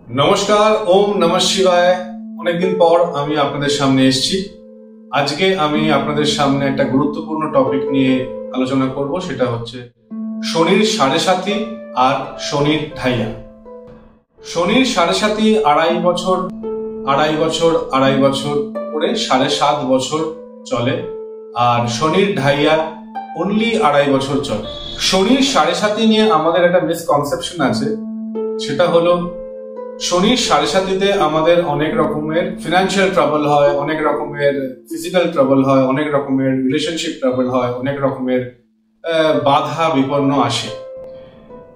নমস্কার, ওম নমঃ শিবায়। অনেকদিন পর আমি আপনাদের সামনে এসেছি। আজকে আমি আপনাদের সামনে একটা গুরুত্বপূর্ণ টপিক নিয়ে আলোচনা করব, সেটা হচ্ছে শনির সাড়ে সাথী আর শনির ঢাইয়া। শনির সাড়ে সাথী আড়াই বছর করে 7.5 বছর চলে, আর শনির ঢাইয়া অনলি 2.5 বছর চলে। শনির সাড়ে সাথী নিয়ে আমাদের একটা মিসকনসেপশন আছে, সেটা হলো শনির সাড়ে সাথীতে আমাদের অনেক রকমের ফিনান্সিয়াল ট্রাবল হয়, অনেক রকমের ফিজিক্যাল ট্রাবল হয়, অনেক রকমের রিলেশনশিপ ট্রাবল হয়, অনেক রকমের বাধা বিপন্ন আসে।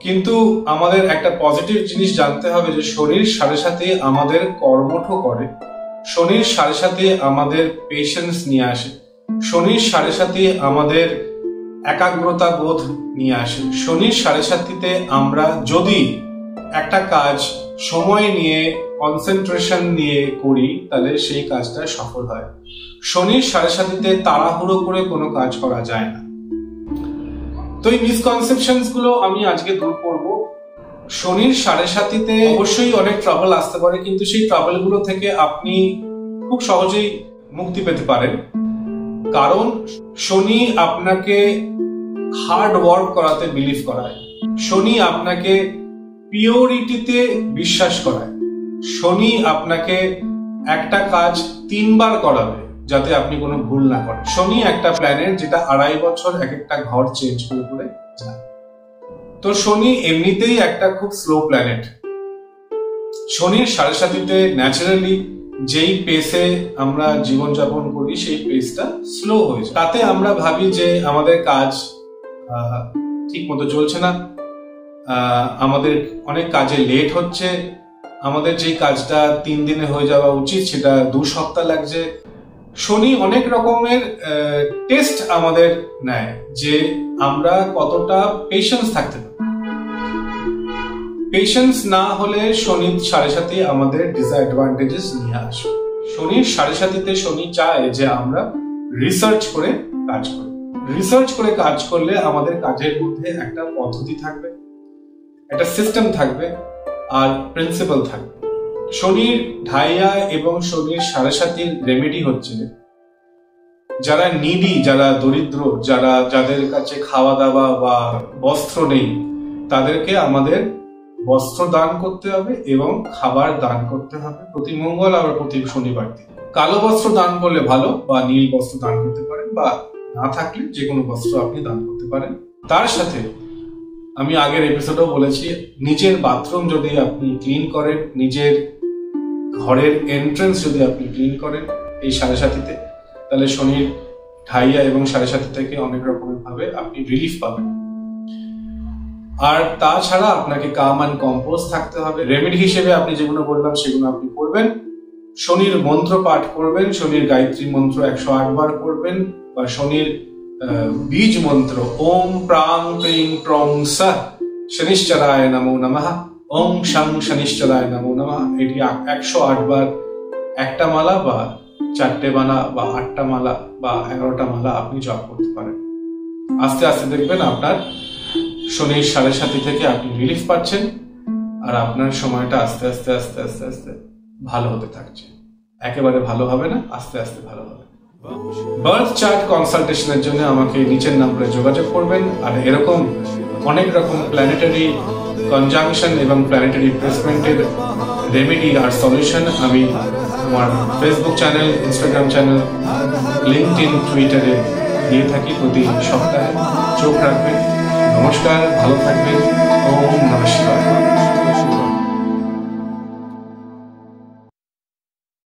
কিন্তু আমাদের একটা পজিটিভ জিনিস জানতে হবে যে শনির সাড়ে সাথী আমাদের কর্মঠ করে, শনির সাড়ে সাথী আমাদের পেশেন্স নিয়ে আসে, শনির সাড়ে সাথী আমাদের একাগ্রতা বোধ নিয়ে আসে। শনির সাড়ে সাথীতে আমরা যদি একটা কাজ সময় নিয়ে কনসেন্ট্রেশন নিয়ে করি, তাহলে সেই কাজটা সফল হয়। শনির সাড়ে সাথীতে তাড়াহুড়ো করে কোনো কাজ করা যায় না। তো এই মিসকনসেপশনস গুলো আমি আজকে দূর করব। শনির সাড়ে সাথীতে অবশ্যই অনেক ট্রাবল আসতে পারে, কিন্তু সেই ট্রাবল গুলো থেকে আপনি খুব সহজেই মুক্তি পেতে পারেন, কারণ শনি আপনাকে হার্ড ওয়ার্ক করাতে বিলিভ করায়, শনি আপনাকে পিওরিটিতে বিশ্বাস করায়, শনি আপনাকে একটা কাজ 3 বার করাবে যাতে আপনি কোনো ভুল না করেন। শনি একটা প্ল্যানেট যেটা 2.5 বছর এক একটা ঘর চেঞ্জ করে যায়। তো শনি এমনিতেই একটা খুব স্লো প্ল্যানেট। শনির সাড়ে সাথীতে ন্যাচারালি যেই পেসে আমরা জীবনযাপন করি সেই পেসটা স্লো হয়ে যায়। তাতে আমরা ভাবি যে আমাদের কাজ ঠিক মতো চলছে না, আমাদের অনেক কাজে লেট হচ্ছে, আমাদের যে কাজটা 3 দিনে হয়ে যাওয়া উচিত সেটা 2 সপ্তাহ লাগছে। শনি অনেক রকমের টেস্ট আমাদের নেয় যে আমরা কতটা পেশেন্স থাকতে পারি। পেশেন্স না হলে শনির সাড়ে সাথী আমাদের ডিসঅ্যাডভান্টেজেস নিয়ে আসে। শনির সাড়ে সাথীতে শনি চায় যে আমরা রিসার্চ করে কাজ করি। রিসার্চ করে কাজ করলে আমাদের কাজের মধ্যে একটা পদ্ধতি থাকবে, একটা সিস্টেম থাকবে, আর প্রিন্সিপাল থাকবে। শনির ঢাইয়া এবং শনির সাড়ে সাথীর রেমেডি হচ্ছে যারা নিডি, যারা দরিদ্র, যাদের কাছে খাওয়া দাওয়া বা বস্ত্র নেই, তাদেরকে আমাদের বস্ত্র দান করতে হবে এবং খাবার দান করতে হবে প্রতি মঙ্গল আর প্রতি শনিবার দিন। কালো বস্ত্র দান করলে ভালো, বা নীল বস্ত্র দান করতে পারেন, বা না থাকলে যে কোনো বস্ত্র আপনি দান করতে পারেন। তার সাথে আমি আগের এপিসোডেও বলেছি, নিজের বাথরুম যদি আপনি ক্লিন করেন, নিজের ঘরের এন্ট্রান্স যদি আপনি ক্লিন করেন এই সাড়ে সাথীতে, তাহলে শনির ঢাইয়া এবং সাড়ে সাথী থেকে অনেক রকমের ভাবে আপনি রিলিফ পাবেন। আর তাছাড়া আপনাকে কাম অ্যান্ড কম্পোজ থাকতে হবে। রেমেডি হিসেবে আপনি যেগুলো বললাম সেগুলো আপনি করবেন। শনির মন্ত্র পাঠ করবেন, শনির গায়ত্রী মন্ত্র 108 বার করবেন, বা শনির বীজ মন্ত্র ওম প্রাং প্রিং প্রং সঃ শনিশ্চরায় নমো নমঃ, ওম শং শনিশ্চরায় নমো নমঃ, এটি 108 বার একটা মালা বা 4টে মালা বা 8টা মালা বা 11টা মালা আপনি জপ করতে পারেন। আস্তে আস্তে দেখবেন আপনার শনির সাড়ে সাথী থেকে আপনি রিলিফ পাচ্ছেন, আর আপনার সময়টা আস্তে আস্তে আস্তে আস্তে আস্তে ভালো হতে থাকছে। একেবারে ভালো হবে না, আস্তে আস্তে ভালো হবে। বার্থ চার্ট কনসালটেশনের জন্য আমাকে নিচের নাম্বারে যোগাযোগ করবেন। আর এরকম অনেক রকম প্ল্যানেটারি কনজাংশন এবং প্ল্যানেটারি প্লেসমেন্টের রেমেডি আর সলিউশন আমি আমার Facebook channel, Instagram channel, LinkedIn, টুইটারে দিয়ে থাকি প্রতি সপ্তাহে। চোখ রাখবেন। নমস্কার, ভালো থাকবেন। ওম নমঃ শিবায়।